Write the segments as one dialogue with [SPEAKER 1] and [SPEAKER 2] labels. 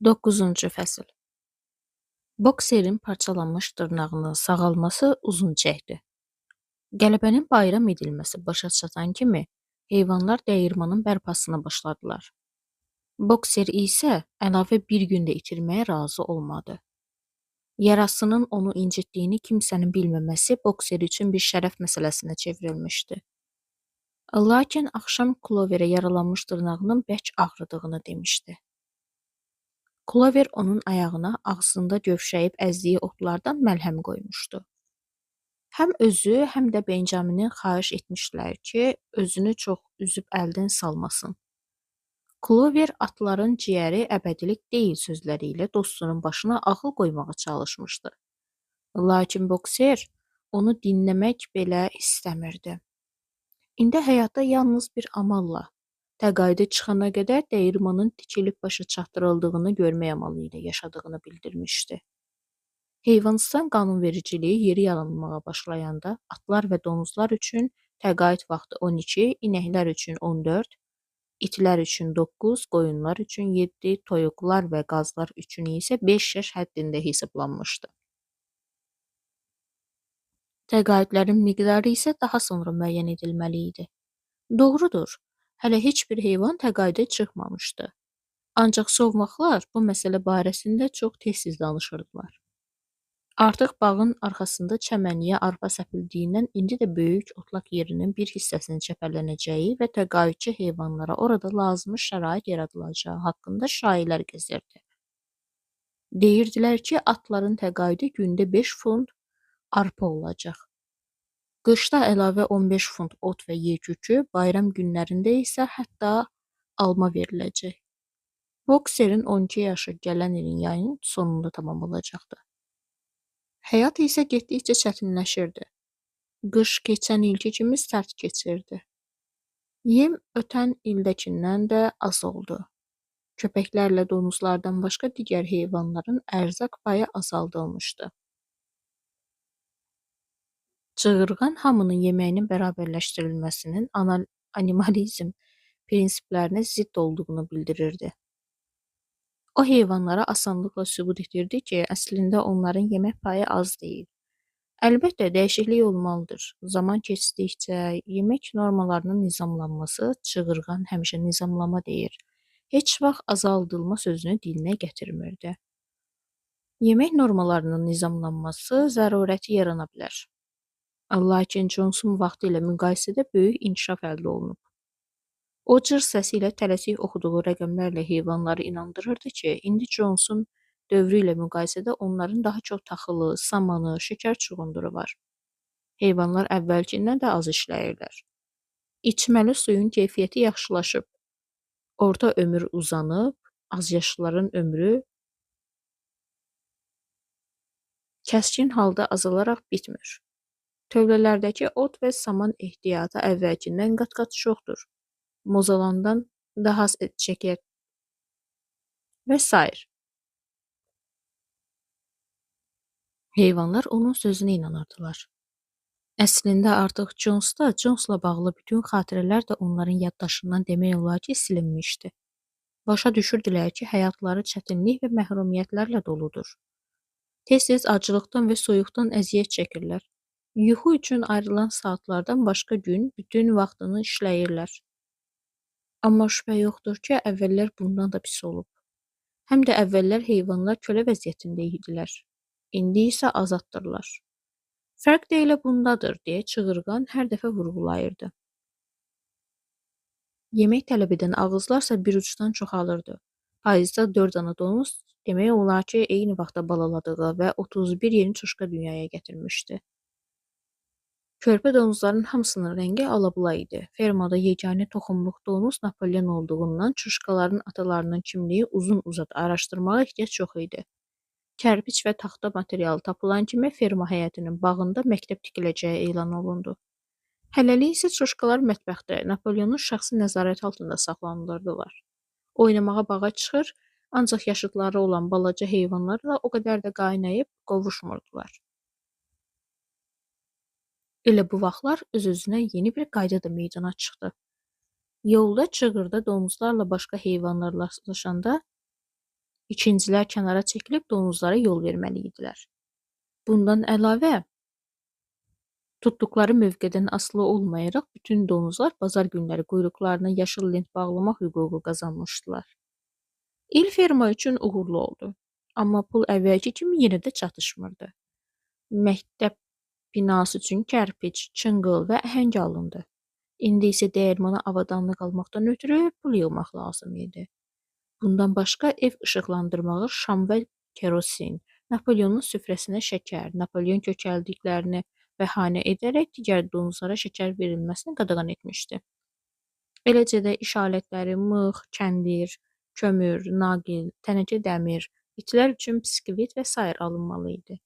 [SPEAKER 1] 9-cu fəsil. Bokserin parçalanmış dırnağının sağalması uzun çəkdi. Qələbənin bayram edilməsi başa çatan kimi heyvanlar dəyirmanın bərpasına başladılar. Bokser isə əlavə bir gündə itirməyə razı olmadı. Yarasının onu incitdiyini kimsənin bilməməsi Bokser üçün bir şərəf məsələsinə çevrilmişdi. Lakin axşam Cloverə yaralanmış dırnağının bərk ağrıdığını demişdi. Clover onun ayağına ağzında gövşəyib əzdiyi otlardan məlhəm qoymuşdu. Həm özü, həm də Benjaminin xahiş etmişlər ki, özünü çox üzüb əldən salmasın. Clover atların ciyəri əbədilik deyil sözləri ilə dostunun başına ağıl qoymağa çalışmışdı. Lakin Bokser onu dinləmək belə istəmirdi. İndi həyatda yalnız bir amalla, təqaüdə çıxana qədər dəyirmanın tikilib başa çatdırıldığını görmək amalı ilə yaşadığını bildirmişdi. Heyvanistan qanunvericiliyi yeri yaranmağa başlayanda atlar və donuzlar üçün təqaüd vaxtı 12, inəklər üçün 14, itlər üçün 9, qoyunlar üçün 7, toyuqlar və qazlar üçün isə 5 yaş həddində hesablanmışdı. Təqaüdlərin miqdarı isə daha sonra müəyyən edilməli idi. Doğrudur, hələ heç bir heyvan təqaüdə çıxmamışdı. Ancaq sovmaqlar bu məsələ barəsində çox tez-tez danışırdılar. Artıq bağın arxasında çəmənliyə arpa səpildiyindən indi də böyük otlaq yerinin bir hissəsinin çəpərlənəcəyi və təqaüdçü heyvanlara orada lazımi şərait yaradılacağı haqqında şayiələr gəzirdi. Deyirdilər ki, atların təqaüdü gündə 5 funt arpa olacaq. Qışda əlavə 15 funt ot və yekükü, bayram günlərində isə hətta alma veriləcək. Bokserin 12 yaşı gələn ilin yayının sonunda tamam olacaqdı. Həyat isə getdikcə çətinləşirdi. Qış keçən ilki kimi sərt keçirdi. Yem ötən ildəkindən də az oldu. Köpəklərlə donuzlardan başqa digər heyvanların ərzaq payı azaldılmışdı. Çığırğan hamının yeməyinin bərabərləşdirilməsinin animalizm prinsiplərinə zidd olduğunu bildirirdi. O heyvanlara asanlıqla sübut edirdi ki, əslində onların yemək payı az deyil. Əlbəttə, dəyişiklik olmalıdır. Zaman keçdikcə yemək normalarının nizamlanması, çığırğan həmişə nizamlama deyir, heç vaxt azaldılma sözünü dilinə gətirmirdi. Yemək normalarının nizamlanması zərurəti yarana bilər. Lakin Johnson vaxtı ilə müqayisədə böyük inkişaf əldə olunub. O cır səsi ilə tələsik oxuduğu rəqəmlərlə heyvanları inandırırdı ki, indi Johnson dövrü ilə müqayisədə onların daha çox taxılı, samanı, şəkər çuğunduru var. Heyvanlar əvvəlkindən də az işləyirlər. İçməli suyun keyfiyyəti yaxşılaşıb. Orta ömür uzanıb, azyaşlıların ömrü kəskin halda azalaraq bitmir. Tövlələrdəki ot və saman ehtiyatı əvvəlkindən qat-qat çoxdur. Mozalandan daha az et çəkir və s. Heyvanlar onun sözünə inanırdılar. Əslində artıq Jonesla bağlı bütün xatirələr də onların yaddaşından demək olar ki, silinmişdi. Başa düşürdülər ki, həyatları çətinlik və məhrumiyyətlərlə doludur. Tez-tez acılıqdan və soyuqdan əziyyət çəkirlər. Yuxu üçün ayrılan saatlardan başqa gün bütün vaxtını işləyirlər. Amma şübhə yoxdur ki, əvvəllər bundan da pis olub. Həm də əvvəllər heyvanlar kölə vəziyyətində idilər. İndi isə azaddırlar. Fərq də elə bundadır, deyə çığırğan hər dəfə vurğulayırdı. Yemək tələb edən ağızlarsa bir uçdan çoxalırdı. Payızda 4 dana donuz demək olar ki, eyni vaxtda balaladığı və 31 yeni çuşka dünyaya gətirmişdi. Körpə donuzların hamısının rəngi alabula idi. Fermada yeganə toxumluq donuz Napoleon olduğundan çuşkaların atalarının kimliyi uzun-uzad araşdırmağa ehtiyac yox idi. Kərpiç və taxta materialı tapılan kimi ferma həyətinin bağında məktəb tikiləcəyi elan olundu. Hələlik isə çuşkalar mətbəxdə Napoleonun şəxsi nəzarət altında saxlanılırdılar. Oynamağa bağa çıxır, ancaq yaşıdları olan balaca heyvanlarla o qədər də qaynayıb qovuşmurdular. Elə bu vaxtlar öz-özünə yeni bir qayda da meydana çıxdı. Yolda çığırda donuzlarla başqa heyvanlar rastlaşanda İkincilər kənara çəkilib donuzlara yol verməli idilər. Bundan əlavə, tutduqları mövqedən asılı olmayaraq bütün donuzlar bazar günləri quyruqlarına yaşıl lent bağlamaq hüququ qazanmışdılar. İl ferma üçün uğurlu oldu. Amma pul əvvəlki kimi yenə də çatışmırdı. Məktəb binası üçün kərpic, çınqıl və əhəng alındı. İndi isə dəyirmana avadanlıq almaqdan ötürü pul yığmaq lazım idi. Bundan başqa ev işıqlandırmağı şam və kerosin, Napoleonun süfrəsinə şəkər, Napoleon kökəldiklərini bəhanə edərək digər donuzlara şəkər verilməsini qadağan etmişdi. Eləcə də iş alətləri, mıx, kəndir, kömür, naqil, tənəkə dəmir, itlər üçün biskvit və sair alınmalı idi.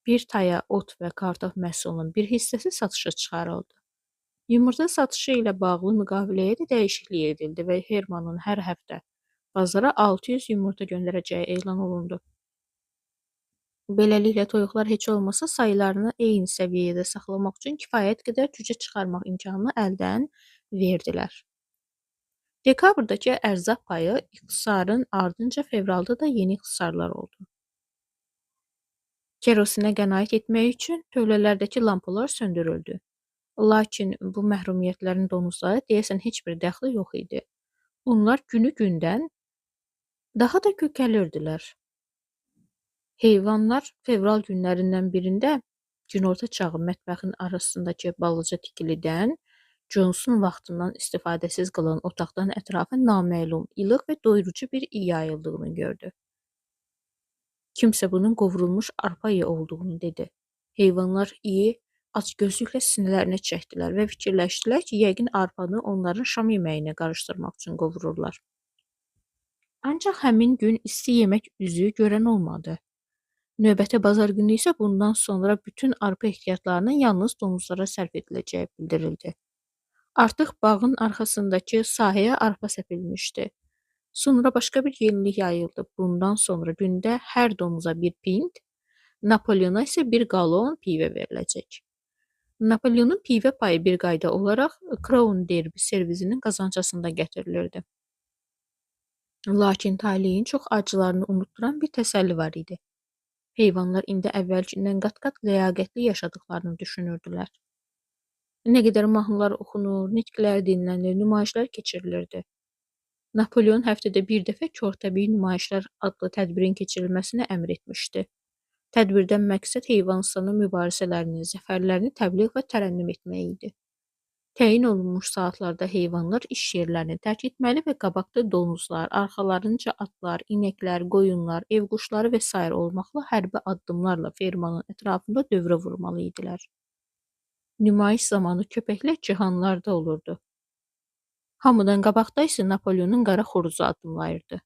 [SPEAKER 1] Bir taya ot və kartof məhsulunun bir hissəsi satışa çıxarıldı. Yumurta satışı ilə bağlı müqaviləyə də dəyişiklik edildi və Hermanın hər həftə bazara 600 yumurta göndərəcəyi elan olundu. Beləliklə toyuqlar heç olmasa saylarını eyni səviyyədə saxlamaq üçün kifayət qədər cücə çıxarmaq imkanını əldən verdilər. Dekabrdakı ərzaq payı ixtisarın ardınca fevralda da yeni ixtisarlar oldu. Kerosinə qənaət etmək üçün tövlələrdəki lampalar söndürüldü. Lakin bu məhrumiyyətlərin donuzlara deyəsən heç bir dəxli yox idi. Onlar günü-gündən daha da kökəlirdilər. Heyvanlar fevral günlərindən birində günorta çağı mətbəxin arasındakı balaca tikilidən Johnson vaxtından istifadəsiz qalan otaqdan ətrafa naməlum, ilıq və doyurucu bir iyi yayıldığını gördü. Kimsə bunun qovrulmuş arpa iyi olduğunu dedi. Heyvanlar iyi acgözlüklə sinələrinə çəkdilər və fikirləşdilər ki, yəqin arpanı onların şam yeməyinə qarışdırmaq üçün qovururlar. Ancaq həmin gün isti yemək üzü görən olmadı. Növbəti bazar günü isə bundan sonra bütün arpa ehtiyatlarının yalnız donuzlara sərf ediləcəyi bildirildi. Artıq bağın arxasındakı sahəyə arpa səpilmişdi. Sonra başqa bir yenilik yayıldı. Bundan sonra gündə hər donuza bir pint, Napoleona isə bir qalon pivə veriləcək. Napoleonun pivə payı bir qayda olaraq Crown derbi servizinin qazancasında gətirilirdi. Lakin taleyin çox acılarını unutduran bir təsəlli var idi. Heyvanlar indi əvvəlkindən qat-qat ləyaqətli yaşadıqlarını düşünürdülər. Nə qədər mahnılar oxunur, nitqlər dinlənir, nümayişlər keçirilirdi. Napoleon həftədə bir dəfə körtəbii nümayişlər adlı tədbirin keçirilməsini əmr etmişdi. Tədbirdən məqsəd heyvansanı mübarizələrini, zəfərlərini təbliğ və tərənnüm etmək idi. Təyin olunmuş saatlarda heyvanlar iş yerlərini tərk etməli və qabaqda donuzlar, arxalarınca atlar, inəklər, qoyunlar, ev quşları və s. olmaqla hərbi addımlarla fermanın ətrafında dövrə vurmalı idilər. Nümayiş zamanı köpəklər cihanlarda olurdu. Hamıdan qabaqda isə Napoleonun qara xoruzu addımlayırdı.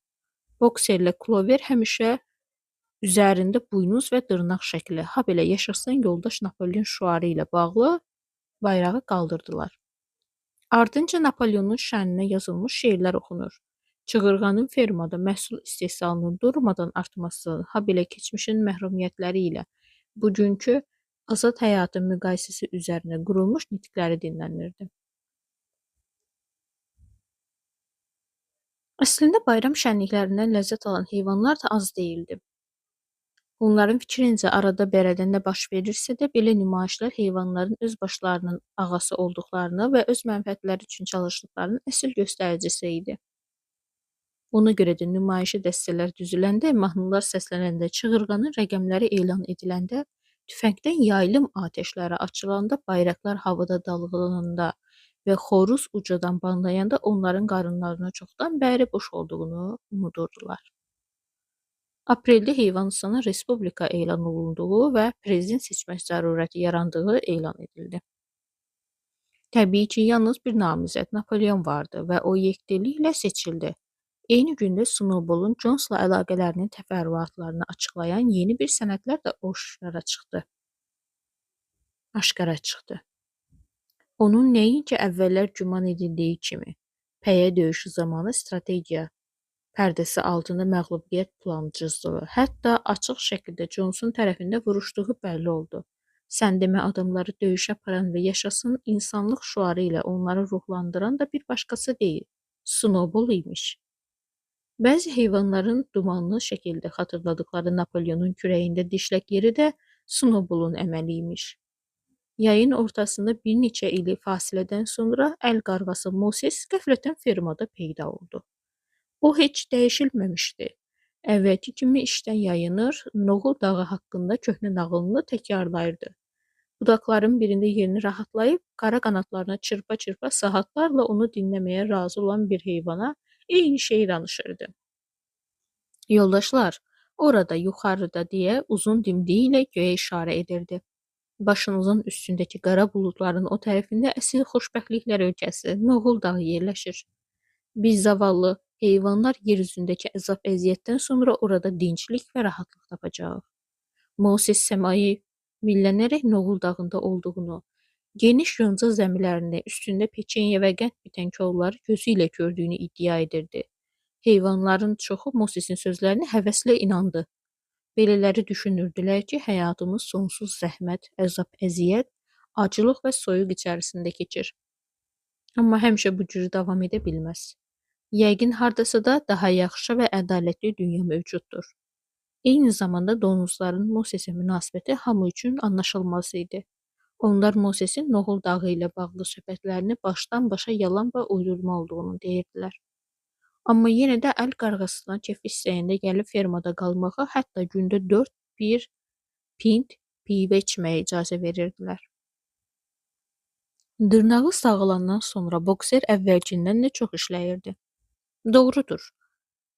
[SPEAKER 1] Bokserlə Clover həmişə üzərində buynuz və dırnaq şəkli, ha belə yaşasan yoldaş Napoleon şüarı ilə bağlı bayrağı qaldırdılar. Ardınca Napoleonun şəninə yazılmış şeirlər oxunur. Çığırğanın fermada məhsul istehsalının durmadan artması, ha belə keçmişin məhrumiyyətləri ilə bugünkü azad həyatın müqayisəsi üzərinə qurulmuş nitqləri dinlənirdi. Əslində bayram şənliklərindən ləzzət alan heyvanlar da az deyildi. Onların fikrincə arada bərədə nə baş verirsə də belə nümayişlər heyvanların öz başlarının ağası olduqlarını və öz mənfəətləri üçün çalışdıqlarının əsl göstəricisi idi. Ona görə də nümayişi dəstələr düzüləndə, mahnılar səslənəndə, çığırğanın rəqəmləri elan ediləndə, tüfəngdən yaylım atəşləri açılanda, bayraqlar havada dalğalananda və xoruz ucadan banlayanda onların qarınlarına çoxdan bəri boş olduğunu unudurdular. Apreldə heyvansana respublika elan olunduğu və prezident seçmək zərurəti yarandığı elan edildi. Təbii ki, yalnız bir namizəd Napoleon vardı və o yekdilliklə seçildi. Eyni gündə Snowball'un Jones'la əlaqələrinin təfərrüatlarını açıqlayan yeni bir sənədlər də aşkara çıxdı. Onun nəinki əvvəllər güman edildiyi kimi, pəyə döyüşü zamanı strategiya pərdəsi altında məğlubiyyət planı cızdığı, hətta açıq şəkildə Johnson tərəfində vuruşduğu bəlli oldu. Sən demə adamları döyüşə aparan və yaşasın insanlıq şüarı ilə onları ruhlandıran da bir başqası deyil, Snowball imiş. Bəzi heyvanların dumanlı şəkildə xatırladıkları Napoleonun kürəyində dişlək yeri də Snowballun əməli imiş. Yayın ortasında bir neçə ili fasilədən sonra əl qarğası Moses qəflətən fermada peyda oldu. O heç dəyişilməmişdi. Əvvəlki kimi işdən yayınır, Noğul dağı haqqında köhnə nağılını təkrarlayırdı. Budaqların birində yerini rahatlayıb, qara qanadlarına çırpa-çırpa saatlarla onu dinləməyə razı olan bir heyvana eyni şeyi danışırdı. Yoldaşlar, orada yuxarıda deyə uzun dimdiyi ilə göyə işarə edirdi. Başınızın üstündəki qara buludların o tərəfində əsl xoşbəxtliklər ölkəsi Noğul dağı yerləşir. Biz zavallı heyvanlar yer üzündəki əzab-əziyyətdən sonra orada dinclik və rahatlıq tapacağıq. Moses səmayı millənərək Noğul dağında olduğunu, geniş yonca zəmilərini, üstündə peçenya və qənd bitən kolları gözü ilə gördüyünü iddia edirdi. Heyvanların çoxu Mosesin sözlərinə həvəslə inandı. Belələri düşünürdülər ki, həyatımız sonsuz zəhmət, əzab-əziyyət, acılıq və soyuq içərisində keçir. Amma həmişə bu cür davam edə bilməz. Yəqin hardasa da daha yaxşı və ədalətli dünya mövcuddur. Eyni zamanda donuzların Mosesə münasibəti hamı üçün anlaşılmaz idi. Onlar Mosesin Noğul dağı ilə bağlı söhbətlərini başdan başa yalan və uydurma olduğunu deyirdilər. Amma yenə də əl qarğasından kef istəyəndə gəlib fermada qalmağa, hətta gündə 4 pint pivə içməyə icazə verirdilər. Dırnağı sağalandan sonra bokser əvvəlkindən də çox işləyirdi. Doğrudur.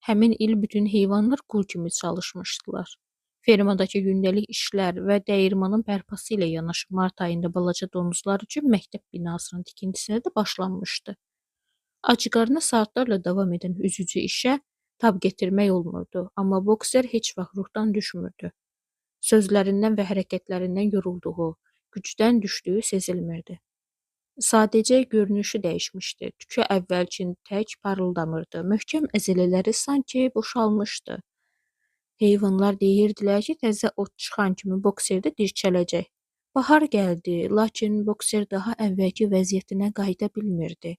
[SPEAKER 1] Həmin il bütün heyvanlar qul kimi çalışmışdılar. Fermadakı gündəlik işlər və dəyirmanın bərpası ilə yanaşı mart ayında balaca donuzlar üçün məktəb binasının tikintisinə də başlanmışdı. Acıqarına saatlarla davam edən üzücü işə tab gətirmək olmurdu, amma bokser heç vaxt ruhdan düşmürdü. Sözlərindən və hərəkətlərindən yorulduğu, gücdən düşdüyü sezilmirdi. Sadəcə görünüşü dəyişmişdi. Tükü əvvəlkin tək parıldamırdı. Möhkəm əzələləri sanki boşalmışdı. Heyvanlar deyirdilər ki, təzə ot çıxan kimi bokser də dirçələcək. Bahar gəldi, lakin bokser daha əvvəlki vəziyyətinə qayıda bilmirdi.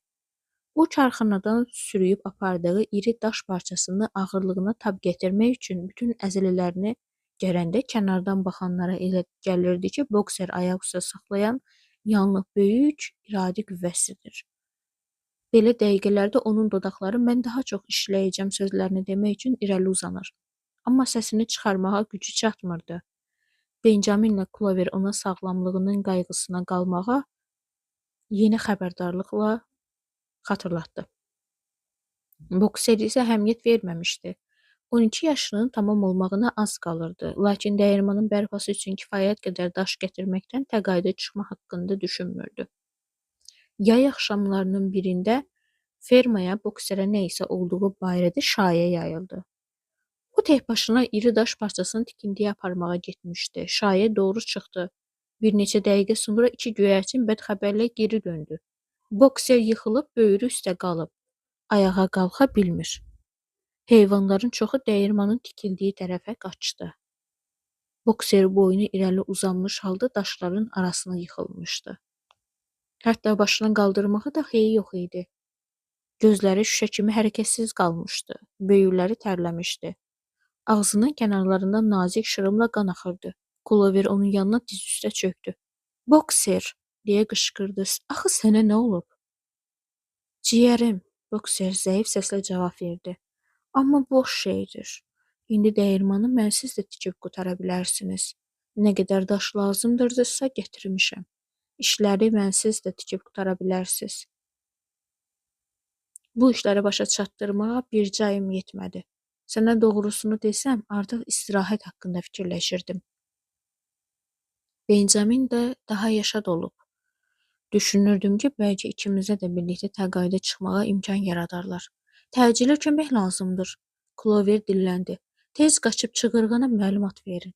[SPEAKER 1] O çarxanadan sürüyüb apardığı iri daş parçasını ağırlığına tab gətirmək üçün bütün əzələlərini gərəndə kənardan baxanlara elə gəlirdi ki, bokser ayaq üstə saxlayan yalnız böyük iradi qüvvəsidir. Belə dəqiqələrdə onun dodaqları mən daha çox işləyəcəm sözlərini demək üçün irəli uzanır. Amma səsini çıxarmağa gücü çatmırdı. Benjaminlə Clover ona sağlamlığının qayğısına qalmağa yeni xəbərdarlıqla xatırlatdı. Bokser isə əhəmiyyət verməmişdi. 12 yaşının tamam olmağına az qalırdı, lakin dəyirmanın bərpası üçün kifayət qədər daş gətirməkdən təqaüdə çıxma haqqında düşünmürdü. Yay axşamlarının birində fermaya bokserə nə isə olduğu barədə şayə yayıldı. O tək başına iri daş parçasını tikintiyə aparmağa getmişdi. Şayə doğru çıxdı. Bir neçə dəqiqə sonra iki göyərçin bədxəbərlə geri döndü. Bokser yıxılıb böyrü üstə qalıb. Ayağa qalxa bilmir. Heyvanların çoxu dəyirmanın tikildiyi tərəfə qaçdı. Bokser boynu irəli uzanmış halda daşların arasına yıxılmışdı. Hətta başını qaldırmağa da xeyri yox idi. Gözləri şüşə kimi hərəkətsiz qalmışdı. Böyürləri tərləmişdi. Ağzının kənarlarından nazik şırımla qan axırdı. Clover onun yanına diz üstə çöktü. "Bokser!" deyə qışqırdı. "Axı sənə nə olub?" "Ciyərim," Bokser zəif səslə cavab verdi. "Amma boş şeydir. İndi dəyirmanı mənsiz də tikib qutara bilərsiniz. Nə qədər daş lazımdırsa gətirmişəm. İşləri mənsiz də tikib qutara bilərsiz." Bu işləri başa çatdırmağa bircə ayım yetmədi. Sənə doğrusunu desəm, artıq istirahət haqqında fikirləşirdim. Benjamin də daha yaşad olub. Düşünürdüm ki, bəlkə ikimizə də birlikdə təqaüdə çıxmağa imkan yaradarlar. Təcili kömək lazımdır. Clover dilləndi. Tez qaçıb çığırğana məlumat verin.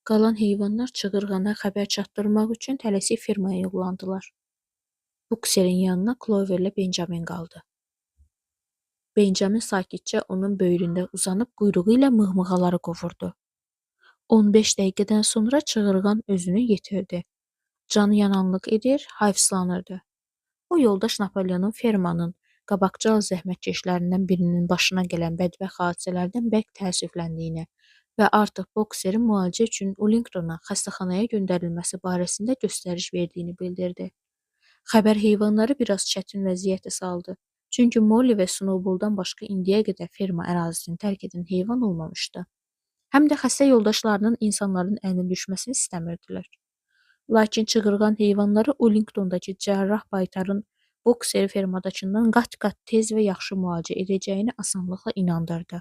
[SPEAKER 1] Qalan heyvanlar çığırğana xəbər çatdırmaq üçün tələsik fermaya yollandılar. Bokserin yanına Cloverlə Benjamin qaldı. Benjamin sakitcə onun böyründə uzanıb quyruğu ilə mığmığaları qovurdu. 15 dəqiqədən sonra çığırğan özünü yetirdi. Canı yananlıq edir, hayfslanırdı. O yoldaş Napoleonun fermanın qabaqcıl zəhmətkeşlərindən birinin başına gələn bədbəxt hadisələrdən bərk təəssüfləndiyini və artıq bokserin müalicə üçün Ullingtona xəstəxanaya göndərilməsi barəsində göstəriş verdiyini bildirdi. Xəbər heyvanları biraz çətin vəziyyətə saldı. Çünki Molly və Snowballdan başqa indiyə qədər ferma ərazisini tərk edən heyvan olmamışdı. Həm də xəstə yoldaşlarının insanların əlinə düşməsini istəmirdilər. Lakin çığırğan heyvanları Ullingtondakı cərrah baytarın bokseri fermadakından qat-qat tez və yaxşı müalicə edəcəyini asanlıqla inandırdı.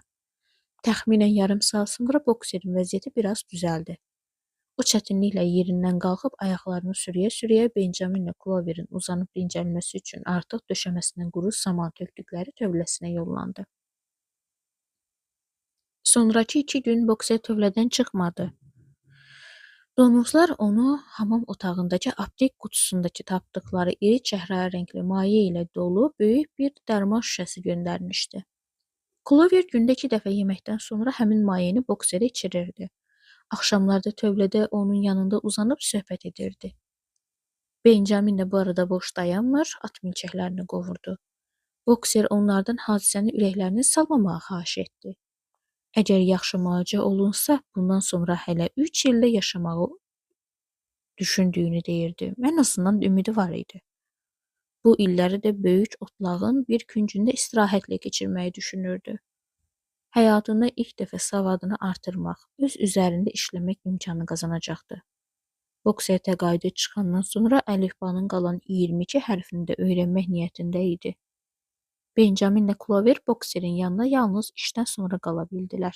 [SPEAKER 1] Təxminən yarım saat sonra bokserin vəziyyəti biraz düzəldi. O çətinliklə yerindən qalxıb ayaqlarını sürüyə-sürüyə Benjaminlə Cloverin uzanıb dincəlməsi üçün artıq döşəməsindən quru saman tökdükləri tövləsinə yollandı. Sonrakı 2 gün bokser tövlədən çıxmadı. Donuzlar onu hamam otağındakı aptek qutusundakı tapdıqları iri çəhrayı maye ilə dolu böyük bir dərman şüşəsi göndərmişdi. Clover gündə 2 dəfə yeməkdən sonra həmin mayeni bokserə içirirdi. Axşamlarda tövlədə onun yanında uzanıb söhbət edirdi. Benjamin də bu arada boş dayanmır, at milçəklərini qovurdu. Bokser onlardan hadisəni ürəklərini salmamağa xahiş etdi. Əgər yaxşı müalicə olunsa, bundan sonra hələ 3 ildə yaşamağı düşündüyünü deyirdi. Ən azından ümidi var idi. Bu illəri də böyük otlağın bir küncündə istirahətlə keçirməyi düşünürdü. Həyatında ilk dəfə savadını artırmaq, öz üzərində işləmək imkanı qazanacaqdı. Bokser təqaüdə çıxandan sonra əlifbanın qalan 22 hərfini də öyrənmək niyyətində idi. Benjaminlə Clover bokserin yanına yalnız işdən sonra qala bildilər.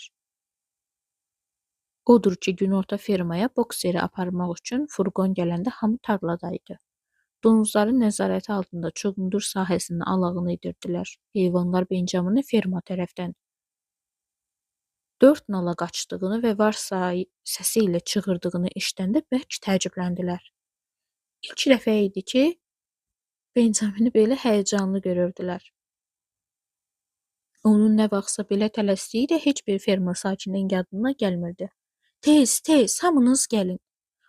[SPEAKER 1] Odur ki, günorta fermaya bokseri aparmaq üçün furqon gələndə hamı tarladaydı. Donuzların nəzarəti altında çoxundur sahəsinin alağını edirdilər. Heyvanlar Benjamini ferma tərəfdən 4 nala qaçdığını və varsa səsi ilə çığırdığını eşidəndə bərk təəccübləndilər. İlk dəfə idi ki, Benjamini belə həyəcanlı görürdülər. Onun nə vaxtsa belə tələsdiyi də heç bir ferma sakininin yadına gəlmirdi. Tez, tez, hamınız gəlin.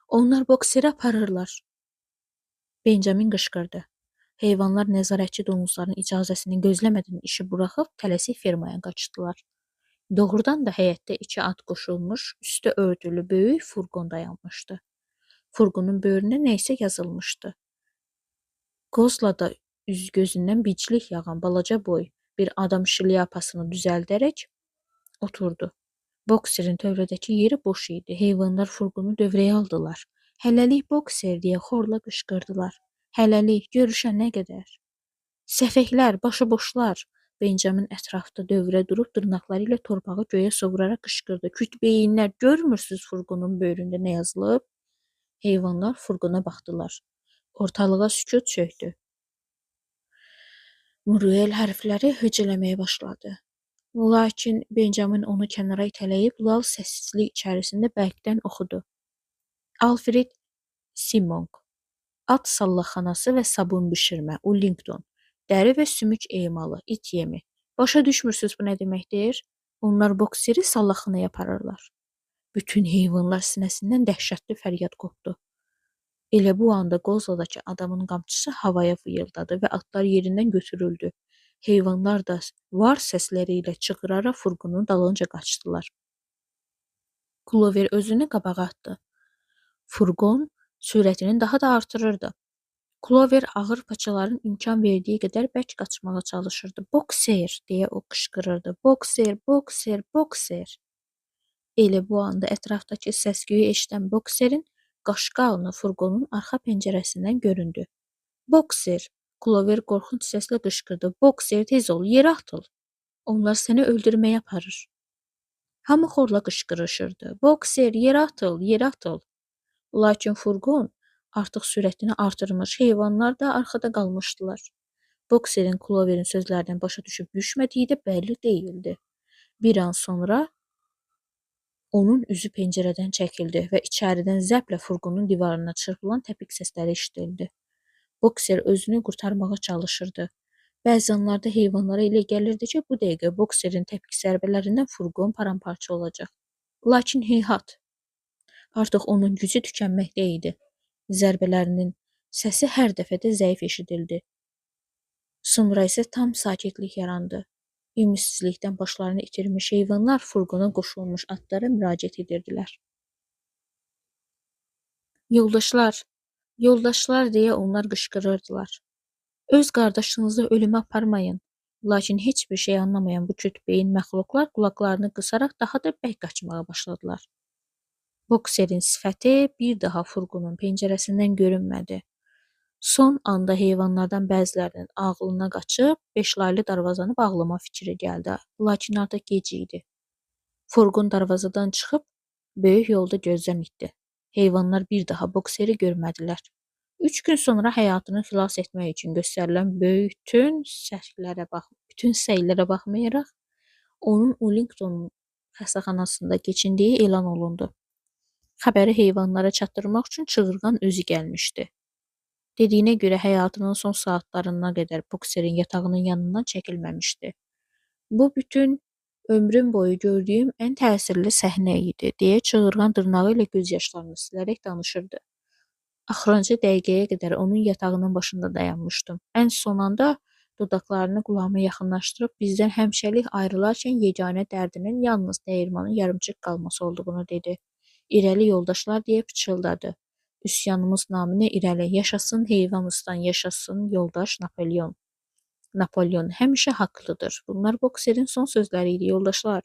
[SPEAKER 1] Onlar bokseri aparırlar. Benjamin qışqırdı. Heyvanlar nəzarətçi donuzların icazəsini gözləmədən işi buraxıb tələsik fermaya qaçdılar. Doğrudan da həyətdə 2 at qoşulmuş, üstü örtülü böyük furqon dayanmışdı. Furqonun böyrünə nə isə yazılmışdı. Qozlada üz-gözündən biclik yağan balaca boy bir adam şlyapasını düzəldərək oturdu. Bokserin tövlədəki yeri boş idi. Heyvanlar furqonu dövrəyə aldılar. Hələlik bokser deyə xorla qışqırdılar. Hələlik, görüşənə qədər. Səfehlər, başıboşlar. Benjamin ətrafda dövrə durub dırnaqları ilə torpağı göyə sovuraraq qışqırdı. Kütbeyinlər, görmürsüz furqonun böyründə nə yazılıb? Heyvanlar furqona baxdılar. Ortalığa sükut çökdü. Muriel hərfləri höcələməyə başladı. Lakin Benjamin onu kənara itələyib lal səssizlik içərisində bərkdən oxudu. Alfred Simong, at sallaxanası və sabun bişirmə, Ullington, dəri və sümük emalı, it yemi. Başa düşmürsüz bu nə deməkdir? Onlar bokseri sallaxanaya aparırlar. Bütün heyvanlar sinəsindən dəhşətli fəryad qopdu. Elə bu anda Qozladakı adamın qamçısı havaya vıyıldadı və atlar yerindən götürüldü. Heyvanlar da var səsləri ilə çığıraraq furqonun dalınca qaçdılar. Clover özünü qabağa atdı. Furqon sürətini daha da artırırdı. Clover ağır paçaların imkan verdiyi qədər bərk qaçmağa çalışırdı. Bokser deyə o qışqırırdı. Bokser, bokser, bokser. Elə bu anda ətrafdakı səs-küyü eşidən bokserin qaşqalını furqonun arxa pəncərəsindən göründü. Bokser! Clover qorxunc səslə qışqırdı. Bokser, tez ol, yerə atıl. Onlar səni öldürməyə aparır. Hamı xorla qışqırışırdı. Bokser, yerə atıl, yerə atıl. Lakin furqon artıq sürətini artırmış, heyvanlar da arxada qalmışdılar. Bokserin Cloverin sözlərdən başa düşüb düşmədiyi də bəlli deyildi. Bir an sonra onun üzü pəncərədən çəkildi və içəridən zərblə furqonun divarına çırpılan təpik səsləri eşidildi. Bokser özünü qurtarmağa çalışırdı. Bəzi anlarda heyvanlara elə gəlirdi ki, bu dəqiqə bokserin təpik zərbələrindən furqon paramparça olacaq. Lakin heyhat, artıq onun gücü tükənməkdə idi. Zərbələrinin səsi hər dəfədə zəif eşidildi. Sonra isə tam sakitlik yarandı. Ümidsizlikdən başlarını itirmiş heyvanlar furqona qoşulmuş atlara müraciət edirdilər. Yoldaşlar, yoldaşlar deyə onlar qışqırırdılar. Öz qardaşınızı ölümə aparmayın. Lakin heç bir şey anlamayan bu kütbeyin məxluqlar qulaqlarını qısaraq daha da bərk qaçmağa başladılar. Bokserin sifəti bir daha furqonun pəncərəsindən görünmədi. Son anda heyvanlardan bəzilərinin ağlına qaçıb beşlaylı darvazanı bağlama fikri gəldi. Lakin artıq gec idi. Furqon darvazadan çıxıb böyük yolda gözdən itdi. Heyvanlar bir daha Bokseri görmədilər. 3 gün sonra həyatını xilas etmək üçün göstərilən bütün səylərə baxmayaraq, onun Wellington xəstəxanasında keçindiyi elan olundu. Xəbəri heyvanlara çatdırmaq üçün çığırğan özü gəlmişdi. Dediyinə görə həyatının son saatlarına qədər Bokserin yatağının yanından çəkilməmişdi. Bu bütün ömrüm boyu gördüyüm ən təsirli səhnə idi, deyə çığırğan dırnağı ilə göz yaşlarını silərək danışırdı. Axırıncı dəqiqəyə qədər onun yatağının başında dayanmışdım. Ən son anda dodaqlarını qulağıma yaxınlaşdırıb bizdən həmişəlik ayrılarkən yeganə dərdinin yalnız dəyirmanın yarımçıq qalması olduğunu dedi. İrəli yoldaşlar deyə pıçıldadı. Üsyanımız naminə irəli, yaşasın heyvanistan, yaşasın yoldaş Napolyon. Napolyon həmişə haqlıdır. Bunlar Bokserin son sözləri idi, yoldaşlar.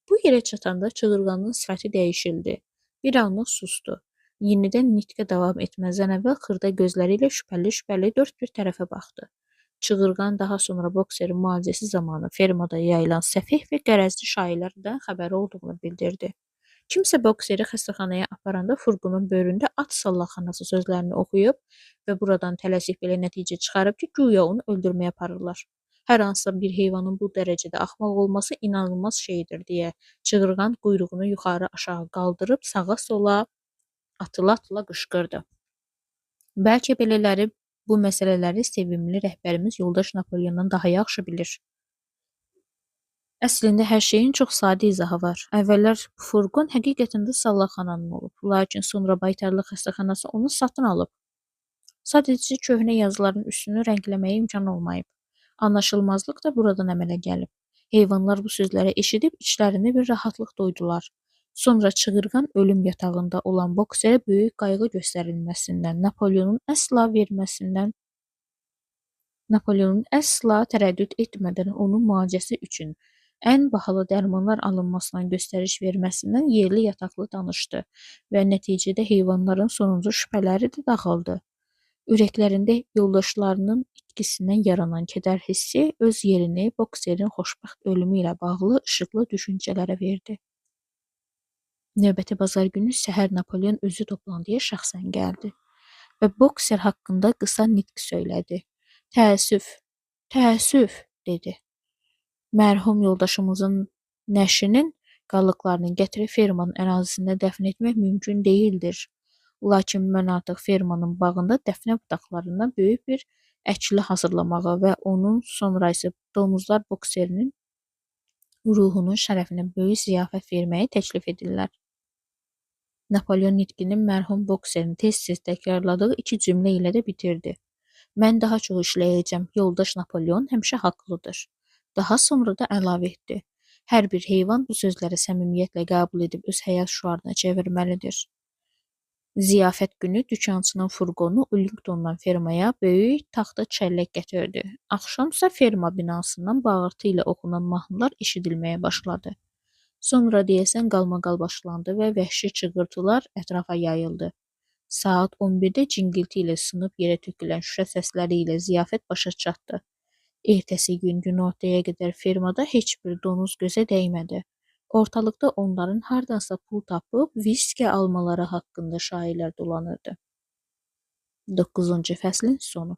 [SPEAKER 1] Bu yerə çatanda çığırğanın sifəti dəyişildi. Bir anlıq sustu. Yenidən nitqə davam etməzdən əvvəl xırda gözləri ilə şübhəli dörd bir tərəfə baxdı. Çığırğan daha sonra Bokserin müalicəsi zamanı fermada yayılan səfeh və qərəzli şayiələrdən xəbəri olduğunu bildirdi. Kimsə Bokseri xəstəxanaya aparanda furqonun böyründə at sallaxanası sözlərini oxuyub və buradan tələsik belə nəticə çıxarıb ki, güya onu öldürməyə aparırlar. Hər hansısa bir heyvanın bu dərəcədə axmaq olması inanılmaz şeydir deyə çığırğan quyruğunu yuxarı aşağı qaldırıb sağa-sola atıla-atıla qışqırdı. Bəlkə belələri bu məsələləri sevimli rəhbərimiz yoldaş Napolyondan daha yaxşı bilir. Əslində hər şeyin çox sadə izahı var. Əvvəllər furqon həqiqətən də sallaxananın olub, lakin sonra baytarlıq xəstəxanası onu satın alıb. Sadəcə köhnə yazıların üstünü rəngləməyə imkan olmayıb. Anlaşılmazlıq da buradan əmələ gəlib. Heyvanlar bu sözləri eşidib içlərində bir rahatlıq duydular. Sonra çığırğan ölüm yatağında olan Bokserə böyük qayğı göstərilməsindən, Napolyonun əsla tərəddüd etmədən onun müalicəsi üçün ən bahalı dərmanlar alınmasından göstəriş verməsindən yerli yataqlı danışdı və nəticədə heyvanların sonuncu şübhələri də dağıldı. Ürəklərində yoldaşlarının itkisindən yaranan kədər hissi öz yerini Bokserin xoşbəxt ölümü ilə bağlı işıqlı düşüncələrə verdi. Növbəti bazar günü səhər Napolyon özü toplantıya şəxsən gəldi və Bokser haqqında qısa nitq söylədi. Təəssüf, dedi. Mərhum yoldaşımızın nəşinin qalıqlarını gətirib fermanın ərazisində dəfn etmək mümkün deyildir. Lakin mən artıq fermanın bağında dəfnə budaqlarından böyük bir əkli hazırlamağa və onun sonra isə domuzlar Bokserinin ruhunun şərəfinə böyük ziyafət verməyi təklif edirlər. Napolyon nitqinin mərhum Bokserin tez-tez təkrarladığı 2 cümlə ilə də bitirdi. Mən daha çox işləyəcəm, yoldaş Napolyon həmişə haqlıdır. Daha sonra da əlavə etdi. Hər bir heyvan bu sözləri səmimiyyətlə qəbul edib öz həyat şüarına çevirməlidir. Ziyafət günü dükançının furqonu Wellingtondan fermaya böyük taxta çəllək gətirdi. Axşamsa ferma binasından bağırtı ilə oxunan mahnılar eşidilməyə başladı. Sonra deyəsən qalmaqal başlandı və vəhşi çığırtılar ətrafa yayıldı. Saat 11-də cingilti ilə sınıb yerə tökülən şüşə səsləri ilə ziyafət başa çatdı. Ertəsi gün günortaya qədər fermada heç bir donuz gözə dəymədi. Ortalıqda onların hardansa pul tapıb viski almaları haqqında şayiələr dolanırdı. 9-cu fəslin sonu.